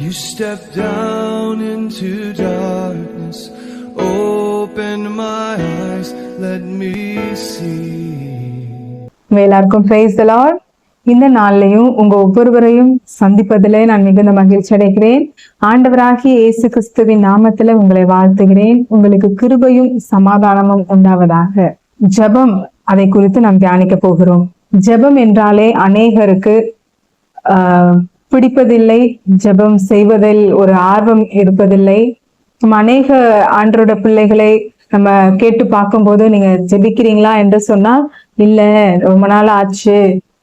You stepped down into darkness, opened my eyes, let me see. எல்லாருக்கும் praise the Lord. இந்த நாள்லையும் உங்க ஒவ்வொருவரையும் சந்திப்பதிலே நான் மிகுந்த மகிழ்ச்சி அடைகிறேன். ஆண்டவராகிய இயேசு கிறிஸ்துவின் நாமத்துல உங்களை வாழ்த்துகிறேன். உங்களுக்கு கிருபையும் சமாதானமும் உண்டாவதாக. ஜெபம், அதை குறித்து நாம் தியானிக்க போகிறோம். ஜெபம் என்றாலே அநேகருக்கு பிடிப்பதில்லை, ஜெபம் செய்வதில் ஒரு ஆர்வம் இருப்பதில்லை. நம்ம அநேக ஆண்டவருடைய பிள்ளைகளை நம்ம கேட்டு பார்க்கும்போது நீங்க ஜெபிக்கிறீங்களா என்று சொன்னா, இல்ல ரொம்ப நாள் ஆச்சு,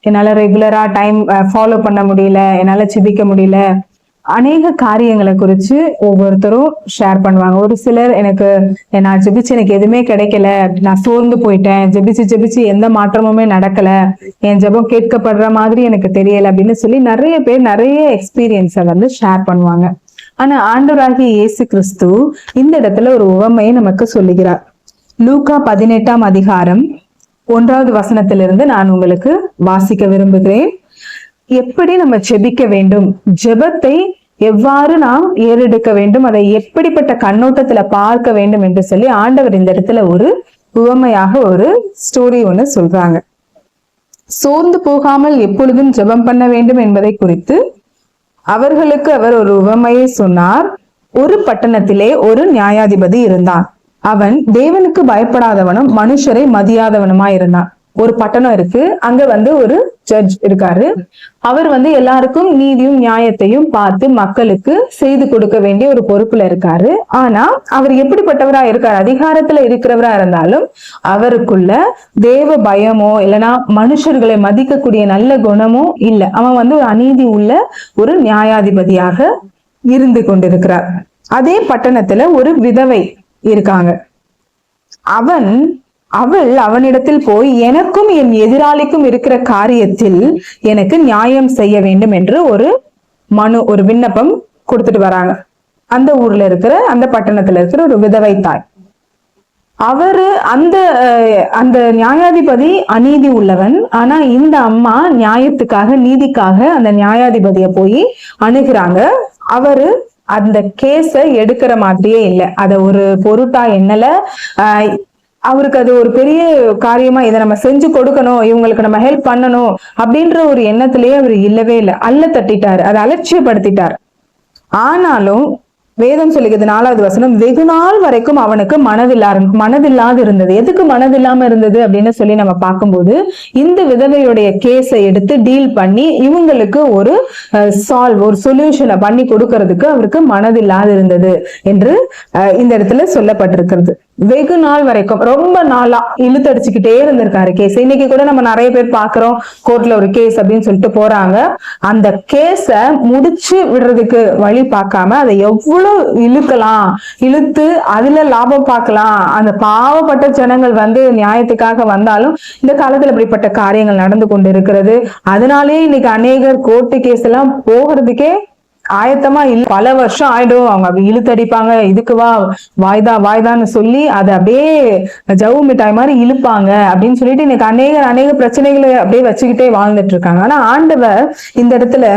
என்னால ரெகுலரா டைம் ஃபாலோ பண்ண முடியல, என்னால ஜெபிக்க முடியல. அநேக காரியங்களை குறிச்சு ஒவ்வொருத்தரும் ஷேர் பண்ணுவாங்க. ஒரு சிலர் நான் ஜெபிச்சு எனக்கு எதுவுமே கிடைக்கல, நான் சோர்ந்து போயிட்டேன், ஜெபிச்சு எந்த மாற்றமுமே நடக்கல, என் ஜெபம் கேட்கப்படுற மாதிரி எனக்கு தெரியல அப்படின்னு சொல்லி நிறைய பேர் நிறைய எக்ஸ்பீரியன்ஸை ஷேர் பண்ணுவாங்க. ஆனா ஆண்டவராகிய இயேசு கிறிஸ்து இந்த இடத்துல ஒரு உவமையை நமக்கு சொல்லுகிறார். லூக்கா 18ஆம் அதிகாரம் 1வது வசனத்திலிருந்து நான் உங்களுக்கு வாசிக்க விரும்புகிறேன். எப்படி நம்ம ஜெபிக்க வேண்டும், ஜெபத்தை எவ்வாறு நாம் ஏறெடுக்க வேண்டும், அதை எப்படிப்பட்ட கண்ணோட்டத்துல பார்க்க வேண்டும் என்று சொல்லி ஆண்டவர் இந்த இடத்துல ஒரு உவமையாக ஒரு ஸ்டோரி ஒண்ணு சொல்றாங்க. சோர்ந்து போகாமல் எப்பொழுதும் ஜெபம் பண்ண வேண்டும் என்பதை குறித்து அவர்களுக்கு அவர் ஒரு உவமையை சொன்னார். ஒரு பட்டணத்திலே ஒரு நியாயாதிபதி இருந்தான். அவன் தேவனுக்கு பயப்படாதவனும் மனுஷரை மதியாதவனுமா இருந்தான். ஒரு பட்டணம் இருக்கு, அங்க ஒரு ஜட்ஜ் இருக்காரு. அவர் எல்லாருக்கும் நீதியும் நியாயத்தையும் பார்த்து மக்களுக்கு செய்து கொடுக்க வேண்டிய ஒரு பொறுப்புல இருக்காரு. ஆனா அவர் எப்படிப்பட்டவரா இருக்காரு, அதிகாரத்துல இருக்கிறவரா இருந்தாலும் அவருக்குள்ள தேவ பயமோ இல்லைன்னா மனுஷர்களை மதிக்கக்கூடிய நல்ல குணமோ இல்ல. அவன் ஒரு அநீதி உள்ள ஒரு நியாயாதிபதியாக இருந்து கொண்டிருக்கிறார். அதே பட்டணத்துல ஒரு விதவை இருக்காங்க. அவள் அவனிடத்தில் போய், எனக்கும் என் எதிராளிக்கும் இருக்கிற காரியத்தில் எனக்கு நியாயம் செய்ய வேண்டும் என்று ஒரு விண்ணப்பம் கொடுத்துட்டு வராங்க. அந்த ஊர்ல இருக்கிற, அந்த பட்டணத்துல இருக்கிற ஒரு விதவை தாய். அந்த நியாயாதிபதி அநீதி உள்ளவன். ஆனா இந்த அம்மா நியாயத்துக்காக, நீதிக்காக அந்த நியாயாதிபதிய போய் அணுகுறாங்க. அந்த கேஸ எடுக்கிற மாதிரியே இல்லை, அத ஒரு பொருட்டா எண்ணல. அவருக்கு அது ஒரு பெரிய காரியமா, இதை நம்ம செஞ்சு கொடுக்கணும், இவங்களுக்கு நம்ம ஹெல்ப் பண்ணணும் அப்படின்ற ஒரு எண்ணத்திலேயே அவர் இல்லவே இல்லை. தட்டிட்டாரு, அதை அலட்சியப்படுத்திட்டார். ஆனாலும் வேதம் சொல்லுகிறது 4வது வசனம், வெகு நாள் வரைக்கும் அவனுக்கு மனதில்லாது இருந்தது. எதுக்கு மனதில்லாம இருந்தது அப்படின்னு சொல்லி நம்ம பார்க்கும்போது, இந்த விதவையுடைய கேஸை எடுத்து டீல் பண்ணி இவங்களுக்கு ஒரு சொல்யூஷனை பண்ணி கொடுக்கறதுக்கு அவருக்கு மனதில்லாது இருந்தது என்று இந்த இடத்துல சொல்லப்பட்டிருக்கிறது. வெகு நாள் வரைக்கும், ரொம்ப நாளா இழுத்தடிச்சுக்கிட்டே இருந்திருக்காரு கேஸ். இன்னைக்கு கூட நம்ம நிறைய பேர் பாக்குறோம், கோர்ட்ல ஒரு கேஸ் அப்படின்னு சொல்லிட்டு போறாங்க. அந்த கேஸ முடிச்சு விடுறதுக்கு வழி பார்க்காம அதை எவ்வளவு இழுத்து அதுல லாபம் பார்க்கலாம். அந்த பாவப்பட்ட ஜனங்கள் நியாயத்துக்காக வந்தாலும் இந்த காலத்துல இப்படிப்பட்ட காரியங்கள் நடந்து கொண்டு இருக்கிறது. அதனாலேயே இன்னைக்கு அநேகர் கோர்ட்டு கேஸ் எல்லாம் போகிறதுக்கே ஆயத்தமா இல்ல. பல வருஷம் ஆயிடும், அவங்க அப்படி இழுத்தடிப்பாங்க. இதுக்கு வாய்தான்னு சொல்லி அதை அப்படியே ஜவு மிட்டாய் மாதிரி இழுப்பாங்க அப்படின்னு சொல்லிட்டு இன்னைக்கு அநேக பிரச்சனைகளை அப்படியே வச்சுக்கிட்டே வாழ்ந்துட்டு இருக்காங்க. ஆனா ஆண்டவர் இந்த இடத்துல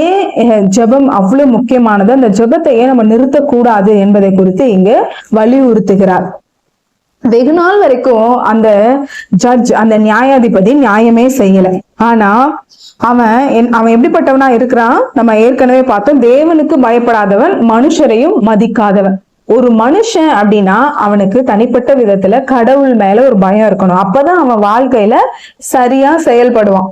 ஏன் ஜெபம் அவ்வளவு முக்கியமானது, அந்த ஜெபத்தை ஏன் நம்ம நிறுத்தக்கூடாது என்பதை குறித்து இங்க வலியுறுத்துகிறார். வெகு நாள் வரைக்கும் அந்த ஜட்ஜ், அந்த நியாயாதிபதி நியாயமே செய்யல. ஆனா அவன் எப்படிப்பட்டவனா இருக்கிறான், நம்ம ஏற்கனவே பார்த்தோம், தேவனுக்கு பயப்படாதவன், மனுஷரையும் மதிக்காதவன். ஒரு மனுஷன் அப்படின்னா அவனுக்கு தனிப்பட்ட விதத்துல கடவுள் மேல ஒரு பயம் இருக்கணும். அப்பதான் அவன் வாழ்க்கையில சரியா செயல்படுவான்.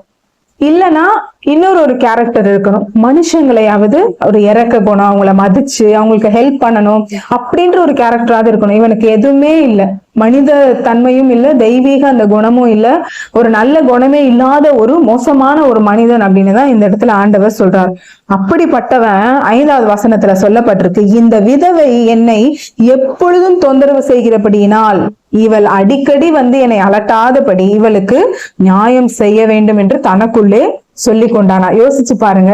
இல்லைன்னா இன்னொரு கேரக்டர் இருக்கணும். மனுஷங்களையாவது ஒரு இறக்க குணம், அவங்கள மதிச்சு அவங்களுக்கு ஹெல்ப் பண்ணணும் அப்படின்ற ஒரு கேரக்டராவது இருக்கணும். இவனுக்கு எதுவுமே இல்லை, மனித தன்மையும் இல்லை, தெய்வீக அந்த குணமும் இல்லை, ஒரு நல்ல குணமே இல்லாத ஒரு மோசமான ஒரு மனிதன் அப்படின்னு தான் இந்த இடத்துல ஆண்டவர் சொல்றார். அப்படிப்பட்டவன் 5வது வசனத்துல சொல்லப்பட்டிருக்கு, இந்த விதவை என்னை எப்பொழுதும் தொந்தரவு செய்கிறபடியினால் இவள் அடிக்கடி என்னை அலட்டாதபடி இவளுக்கு நியாயம் செய்ய வேண்டும் என்று தனக்குள்ளே சொல்லி கொண்டானா. யோசிச்சு பாருங்க,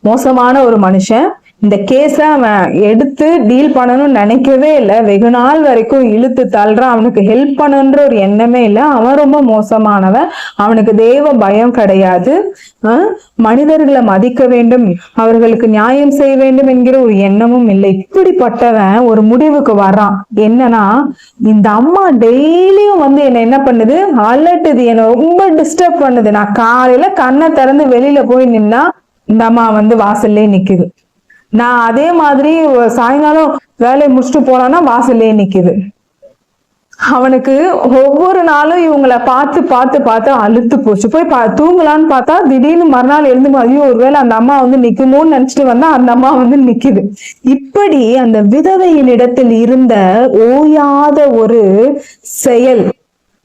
மோசமான ஒரு மனுஷன் இந்த கேஸ அவன் எடுத்து டீல் பண்ணணும்னு நினைக்கவே இல்லை. வெகு நாள் வரைக்கும் இழுத்து தள்ளுறான். அவனுக்கு ஹெல்ப் பண்ணணுன்ற ஒரு எண்ணமே இல்லை. அவன் ரொம்ப மோசமானவன். அவனுக்கு தெய்வ பயம் கிடையாது. மனிதர்களை மதிக்க வேண்டும், அவர்களுக்கு நியாயம் செய்ய வேண்டும் என்கிற ஒரு எண்ணமும் இல்லை. இப்படிப்பட்டவன் ஒரு முடிவுக்கு வர்றான். என்னன்னா, இந்த அம்மா டெய்லியும் வந்து என்ன பண்ணுது, அலட்டுது, என்ன ரொம்ப டிஸ்டர்ப் பண்ணுது. நான் காலையில கண்ணை திறந்து வெளியில போய் நின்னா இந்த அம்மா வந்து வாசல்லே நிக்குது. நான் அதே மாதிரி சாயங்காலம் வேலையை முடிச்சுட்டு போனான்னா வாசல்லே நிக்குது. அவனுக்கு ஒவ்வொரு நாளும் இவங்களை பார்த்து பார்த்து பார்த்து அழுத்து போச்சு. போய் தூங்கலான்னு பார்த்தா திடீர்னு மறுநாள் எழுந்து ஐயோ ஒருவேளை அந்த அம்மா வந்து நிக்குமோன்னு நினைச்சிட்டு வந்தா அந்த அம்மா வந்து நிக்குது. இப்படி அந்த விதவையின் இடத்தில் இருந்த ஓயாத ஒரு செயல்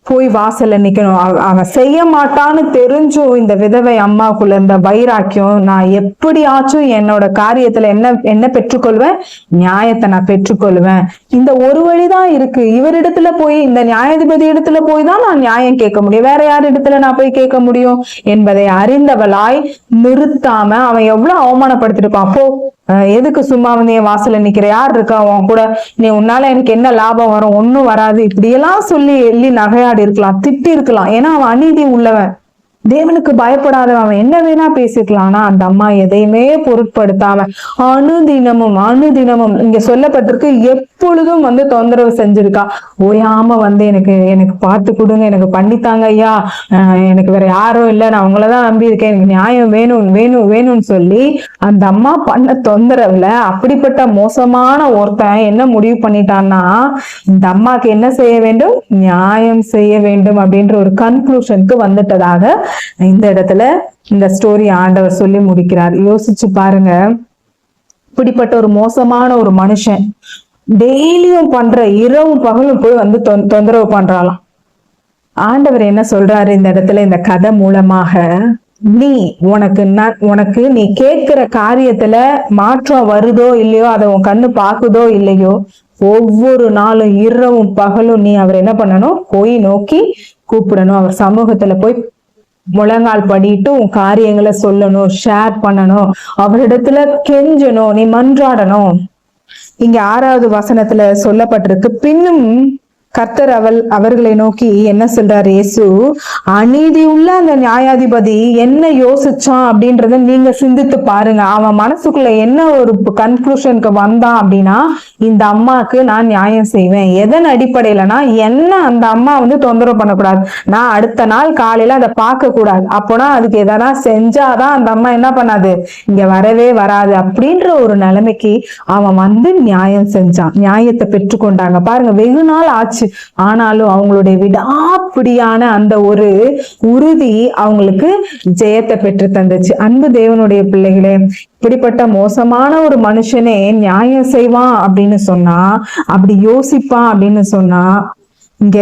போய் வாசல்ல நிக்கணும். அவன் செய்ய மாட்டான்னு தெரிஞ்சும் இந்த விதவை அம்மாவுக்குள்ள இந்த வைராக்கியம், நான் எப்படியாச்சும் என்னோட காரியத்துல என்ன பெற்றுக்கொள்வேன், நியாயத்தை நான் பெற்றுக்கொள்வேன். இந்த ஒரு வழிதான் இருக்கு. இவரிடத்துல போய், இந்த நியாயாதிபதி இடத்துல போய் தான் நான் நியாயம் கேட்க முடியும், வேற யார் இடத்துல நான் போய் கேட்க முடியும் என்பதை அறிந்தவளாய் நிறுத்தாம, அவன் எவ்வளவு அவமானப்படுத்திருப்பான். அப்போ எதுக்கு சும்மா வந்து என் வாசல்ல நிக்கிற, யார் இருக்கா அவன் கூட, நீ உன்னால எனக்கு என்ன லாபம் வரும், ஒண்ணும் வராது, இப்படியெல்லாம் சொல்லி எள்ளி நகையாடி இருக்கலாம், திட்டி இருக்கலாம். ஏன்னா அவன் அநீதி உள்ளவன், தேவனுக்கு பயப்படாதவன், அவன் என்ன வேணா பேசிக்கலாம். ஆனா அந்த அம்மா எதையுமே பொருட்படுத்தாம அனுதினமும் இங்க சொல்லப்பட்டிருக்கு, எப்பொழுதும் வந்து தொந்தரவு செஞ்சிருக்கா. ஓயாம வந்து எனக்கு பார்த்து கொடுங்க, எனக்கு பண்ணித்தாங்க ஐயா, எனக்கு வேற யாரும் இல்லை, நான் உங்களதான் நம்பி இருக்கேன், எனக்கு நியாயம் வேணும்னு சொல்லி அந்த அம்மா பண்ண தொந்தரவுல அப்படிப்பட்ட மோசமான ஒருத்தன் என்ன முடிவு பண்ணிட்டான்னா, இந்த அம்மாக்கு என்ன செய்ய வேண்டும், நியாயம் செய்ய வேண்டும் அப்படின்ற ஒரு கன்க்ளூஷனுக்கு வந்துட்டதாக இந்த இடத்துல இந்த ஸ்டோரி ஆண்டவர் சொல்லி முடிக்கிறார். யோசிச்சு பாருங்க, இப்படிப்பட்ட ஒரு மோசமான ஒரு மனுஷன் டெய்லியும் பண்ற, இரவும் பகலும் போய் வந்து தொந்தரவு பண்றாளாம். ஆண்டவர் என்ன சொல்றாரு இந்த இடத்துல, இந்த கதை மூலமாக, உனக்கு நீ கேட்கிற காரியத்துல மாற்றம் வருதோ இல்லையோ, அதை உன் கண்ணு பாக்குதோ இல்லையோ, ஒவ்வொரு நாளும் இரவும் பகலும் நீ அவர் என்ன பண்ணணும், போய் நோக்கி கூப்பிடணும். அவர் சமூகத்துல போய் முழங்கால் படிட்டு உன் காரியங்களை சொல்லணும், ஷேர் பண்ணணும், அவரிடத்துல கெஞ்சணும், நீ மன்றாடணும். இங்க 6வது வசனத்துல சொல்லப்பட்டிருக்கு, பின்னும் கர்த்தர் அவர்களை நோக்கி என்ன சொல்றாரு இயேசு, அநீதி உள்ள அந்த நியாயாதிபதி என்ன யோசிச்சான் அப்படின்றத நீங்க சிந்தித்து பாருங்க. அவன் மனசுக்குள்ள என்ன ஒரு கன்க்ளூஷனுக்கு வந்தான் அப்படின்னா, இந்த அம்மாக்கு நான் நியாயம் செய்வேன். எதன் அடிப்படையிலனா, என்ன அந்த அம்மா வந்து தொந்தரவு பண்ணக்கூடாது, நான் அடுத்த நாள் காலையில அதை பார்க்க கூடாது, அப்போனா அதுக்கு எதனா செஞ்சாதான் அந்த அம்மா என்ன பண்ணாது, இங்க வரவே வராது அப்படின்ற ஒரு நிலைமைக்கு அவன் வந்து நியாயம் செஞ்சான். நியாயத்தை பெற்றுக்கொண்டாங்க. பாருங்க, வெகு நாள் ஆச்சு, ஆனாலும் அவங்களுடைய விடாப்பிடியான அந்த ஒரு உறுதி அவங்களுக்கு ஜெயத்தை பெற்று தந்துச்சு. அன்பு தேவனுடைய பிள்ளைகளே, இப்படிப்பட்ட மோசமான ஒரு மனுஷனே நியாயம் செய்வான் அப்படின்னு சொன்னா, அப்படி யோசிப்பான் அப்படின்னு சொன்னா, இங்க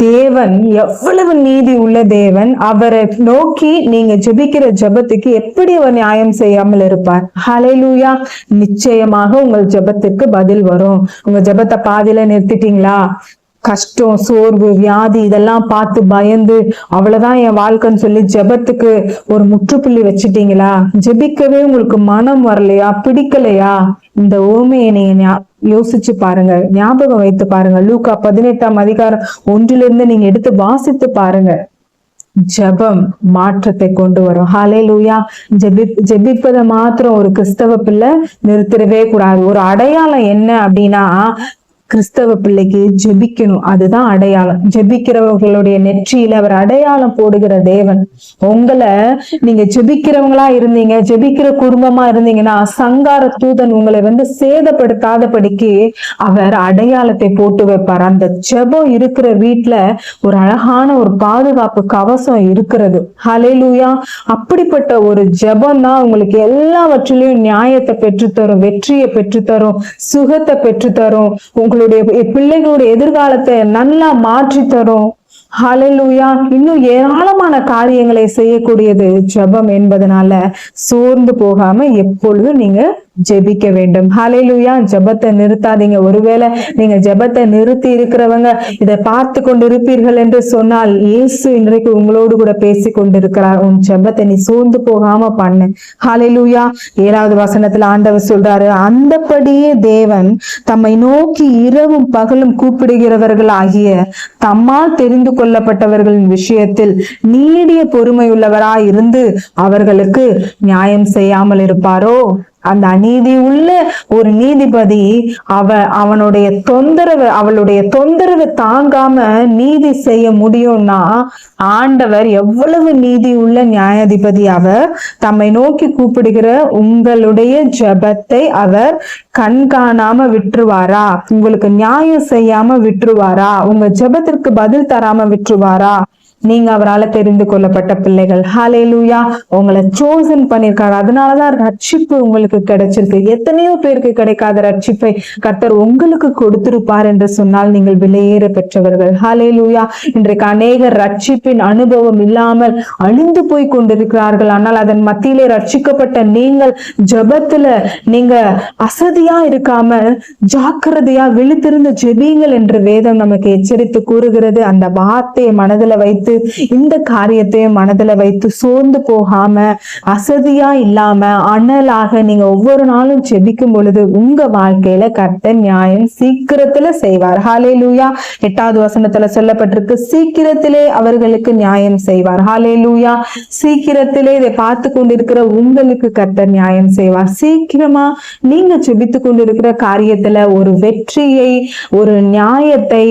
தேவன் எவ்வளவு நீதி உள்ள தேவன், அவரை நோக்கி நீங்க ஜெபிக்கிற ஜெபத்துக்கு எப்படி அவர் நியாயம் செய்யாமல் இருப்பார்? ஹல்லேலூயா. நிச்சயமாக உங்கள் ஜெபத்துக்கு பதில் வரும். உங்க ஜெபத்தை பாதியில நிறுத்திட்டீங்களா, கஷ்டம், சோர்வு, வியாதி இதெல்லாம் பார்த்து பயந்து அவ்வளவுதான் என் வாழ்க்கைன்னு சொல்லி ஜெபத்துக்கு ஒரு முற்றுப்புள்ளி வச்சுட்டீங்களா, ஜெபிக்கவே உங்களுக்கு மனம் வரலையா, பிடிக்கலையா, இந்த ஓமையை நீங்க யோசிச்சு பாருங்க, ஞாபகம் வைத்து பாருங்க. லூக்கா 18ஆம் அதிகாரம் 1 நீங்க எடுத்து வாசித்து பாருங்க. ஜெபம் மாற்றத்தை கொண்டு வரும். ஹல்லேலூயா. ஜெபிப்பதை மாத்திரம் ஒரு கிறிஸ்தவ பிள்ளை நிறுத்திடவே கூடாது. ஒரு அடையாளம் என்ன அப்படின்னா, கிறிஸ்தவ பிள்ளைக்கு ஜெபிக்கணும், அதுதான் அடையாளம். ஜெபிக்கிறவர்களுடைய நெற்றியில அவர் அடையாளம் போடுகிற தேவன். உங்களை நீங்க ஜெபிக்கிறவங்களா இருந்தீங்க, ஜெபிக்கிற குடும்பமா இருந்தீங்கன்னா, சங்கார தூதன் உங்களை வந்து சேதப்படுத்தாதபடிக்கு அவர் அடையாளத்தை போட்டு வைப்பார். அந்த ஜெபம் இருக்கிற வீட்டுல ஒரு அழகான ஒரு பாதுகாப்பு கவசம் இருக்கிறது. ஹல்லேலூயா. அப்படிப்பட்ட ஒரு ஜெபம் தான் உங்களுக்கு எல்லாவற்றிலையும் நியாயத்தை பெற்றுத்தரும், வெற்றியை பெற்றுத்தரும், சுகத்தை பெற்றுத்தரும், உங்களுடைய பிள்ளைகளுடைய எதிர்காலத்தை நல்லா மாற்றி தரும். ஹல்லேலூயா. இன்னும் ஏராளமான காரியங்களை செய்யக்கூடியது ஜெபம் என்பதனால சோர்ந்து போகாம எப்பொழுதும் நீங்க ஜெபிக்க வேண்டும். ஹல்லேலூயா. ஜெபத்தை நிறுத்தாதீங்க. ஒருவேளை நீங்க ஜெபத்தை நிறுத்தி இருக்கிறவங்க இதை பார்த்து கொண்டு இருப்பீர்கள் என்று சொன்னால், இயேசு இன்றைக்கு உங்களோடு கூட பேசி கொண்டிருக்கிறார். உன் ஜெபத்தை நீ சோர்ந்து போகாம பண்ணு. ஹல்லேலூயா. 7வது வசனத்துல ஆண்டவர் சொல்றாரு, அந்தபடியே தேவன் தம்மை நோக்கி இரவும் பகலும் கூப்பிடுகிறவர்கள் ஆகிய தம்மால் தெரிந்து கொள்ளப்பட்டவர்களின் விஷயத்தில் நீடிய பொறுமையுள்ளவராய் இருந்து அவர்களுக்கு நியாயம் செய்யாமல் இருப்பாரோ? அந்த அநீதி உள்ள ஒரு நீதிபதி அவளுடைய தொந்தரவு தாங்காம நீதி செய்ய முடியும்னா, ஆண்டவர் எவ்வளவு நீதி உள்ள நியாயாதிபதி. அவர் தம்மை நோக்கி கூப்பிடுகிற உங்களுடைய ஜெபத்தை அவர் கண்காணாம விட்டுருவாரா? உங்களுக்கு நியாயம் செய்யாம விட்டுருவாரா? உங்க ஜெபத்திற்கு பதில் தராம விட்டுருவாரா? நீங்க அவரால் தெரிந்து கொள்ளப்பட்ட பிள்ளைகள். ஹல்லேலூயா. உங்களை சோசன் பண்ணிருக்காரு. அதனாலதான் ரட்சிப்பு உங்களுக்கு கிடைச்சிருக்கு. எத்தனையோ பேருக்கு கிடைக்காத ரட்சிப்பை கர்த்தர் உங்களுக்கு கொடுத்திருப்பார் என்று சொன்னால் நீங்கள் விலையேற பெற்றவர்கள். ஹல்லேலூயா. இன்றைக்கு அநேகர் ரட்சிப்பின் அனுபவம் இல்லாமல் அழிந்து போய் கொண்டிருக்கிறார்கள். ஆனால் அதன் மத்தியிலே ரட்சிக்கப்பட்ட நீங்கள் ஜெபத்துல நீங்க அசதியா இருக்காம ஜாக்கிரதையா விழித்திருந்து ஜெபியுங்கள் என்று வேதம் நமக்கு எச்சரித்து கூறுகிறது. அந்த வார்த்தையை மனதில் வைத்து, இந்த காரியத்தையும் மனதில் வைத்து சோர்ந்து போகாம அசதியா இல்லாம அனலாக நீங்க ஒவ்வொரு நாளும் ஜெபிக்கும் பொழுது உங்க வாழ்க்கையில கர்த்தர் நியாயம் சீக்கிரத்துல செய்வார். ஹல்லேலூயா. 8வது வசனத்துல சொல்லப்பட்டிருக்கு, சீக்கிரத்திலே அவர்களுக்கு நியாயம் செய்வார். ஹல்லேலூயா. சீக்கிரத்திலே இதை பார்த்து கொண்டிருக்கிற உங்களுக்கு கர்த்தர் நியாயம் செய்வார். சீக்கிரமா நீங்க ஜெபித்து கொண்டிருக்கிற காரியத்துல ஒரு வெற்றியை, ஒரு நியாயத்தை,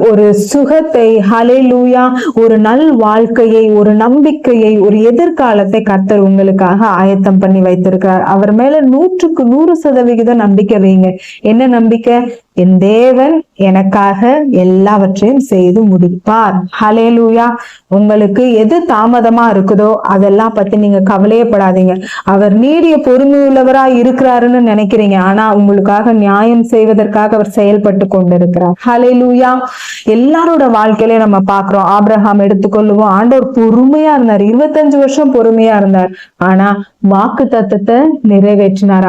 ஒரு சுகத்தை, ஹல்லேலூயா, ஒரு நல் வாழ்க்கையை, ஒரு நம்பிக்கையை, ஒரு எதிர்காலத்தை கர்த்தர் உங்களுக்காக ஆயத்தம் பண்ணி வைத்திருக்கிறார். அவர் மேல 100க்கு 100% நம்பிக்கை வைங்க. என்ன நம்பிக்கை? என் தேவன் எனக்காக எல்லாவற்றையும் செய்து முடிப்பார். ஹல்லேலூயா. உங்களுக்கு எது தாமதமா இருக்குதோ அதெல்லாம் பத்தி நீங்க கவலையப்படாதீங்க. அவர் நீடிய பொறுமையுள்ளவராய் இருக்கிறாருன்னு நினைக்கிறீங்க. ஆனா உங்களுக்காக நியாயம் செய்வதற்காக அவர் செயல்பட்டு கொண்டிருக்கிறார். ஹல்லேலூயா. எல்லாரோட வாழ்க்கையில நம்ம பாக்குறோம். ஆபிரகாம் எடுத்துக்கொள்ளுவோம். ஆண்டவர் பொறுமையா இருந்தார். 25 வருஷம் பொறுமையா இருந்தார். ஆனா வாக்கு தத்தத்தை நிறைவேற்றினார்.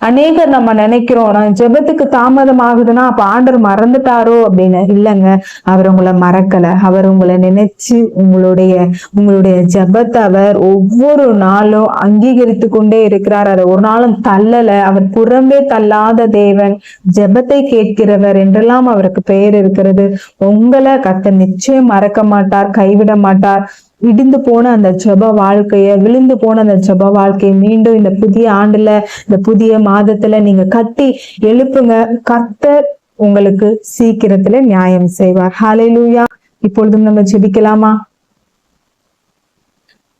அநேகர் நம்ம நினைக்கிறோம், நான் ஜெபத்துக்கு தாமதம் ஆகுதுன்னா அப்ப ஆண்டவர் மறந்துட்டாரோ அப்படின்னு. இல்லைங்க, அவர் உங்களை மறக்கல. அவர் உங்களை நினைச்சு உங்களுடைய ஜெபத்தை அவர் ஒவ்வொரு நாளும் அங்கீகரித்து கொண்டே இருக்கிறார். அதை ஒரு நாளும் தள்ளல. அவர் புறம்பே தள்ளாத தேவன், ஜெபத்தை கேட்கிறவர் என்றெல்லாம் அவருக்கு பெயர் இருக்கிறது. உங்களை கர்த்தர் நிச்சயம் மறக்க மாட்டார், கைவிட மாட்டார். இடிந்து போன அந்த ஜெப வாழ்க்கைய, விழுந்து போன அந்த ஜெப வாழ்க்கையை மீண்டும் இந்த புதிய ஆண்டுல, இந்த புதிய மாதத்துல நீங்க கட்டி எழுப்புங்க. கர்த்தர் உங்களுக்கு சீக்கிரத்துல நியாயம் செய்வார். ஹல்லேலூயா. இப்பொழுதும் நம்ம ஜெபிக்கலாமா?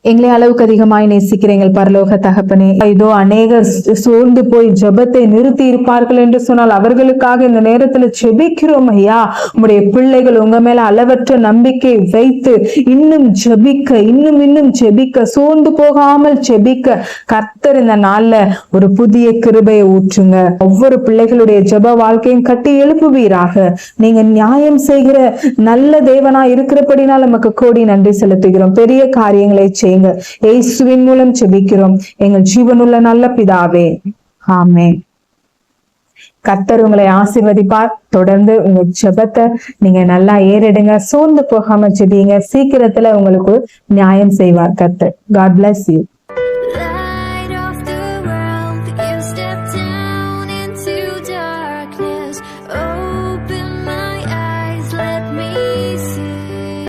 எங்களை அளவுக்கு அதிகமாய் நேசிக்கிற எங்கள் பரலோக தகப்பனே, இதோ அநேகர் சோர்ந்து போய் ஜெபத்தை நிறுத்தி இருப்பார்கள் என்று சொன்னால் அவர்களுக்காக இந்த நேரத்துல ஜெபிக்கிறோம் ஐயா. உங்களுடைய பிள்ளைகள் உங்க மேல அளவற்ற நம்பிக்கை வைத்து இன்னும் ஜெபிக்க, இன்னும் ஜெபிக்க, சோர்ந்து போகாமல் ஜெபிக்க கர்த்தர் இந்த நாள்ல ஒரு புதிய கிருபையை ஊற்றுங்க. ஒவ்வொரு பிள்ளைகளுடைய ஜெப வாழ்க்கையும் கட்டி எழுப்புவீராக. நீங்க நியாயம் செய்கிற நல்ல தேவனா இருக்கிறபடினால் நமக்கு கோடி நன்றி செலுத்துகிறோம். பெரிய காரியங்களை செய்ய இயேசுவின் மூலம் ஜெபிக்கிறோம் எங்கள் ஜீவனுள்ள நல்ல பிதாவே. ஆமென். கர்த்தர் உங்களை ஆசீர்வதிப்பார். தொடர்ந்து உங்க ஜெபத்தை நீங்க நல்லா ஏறிடுங்க. சோர்ந்து போகாம ஜெபிங்க. சீக்கிரத்துல உங்களுக்கு நியாயம் செய்வார் கர்த்தர். God bless you.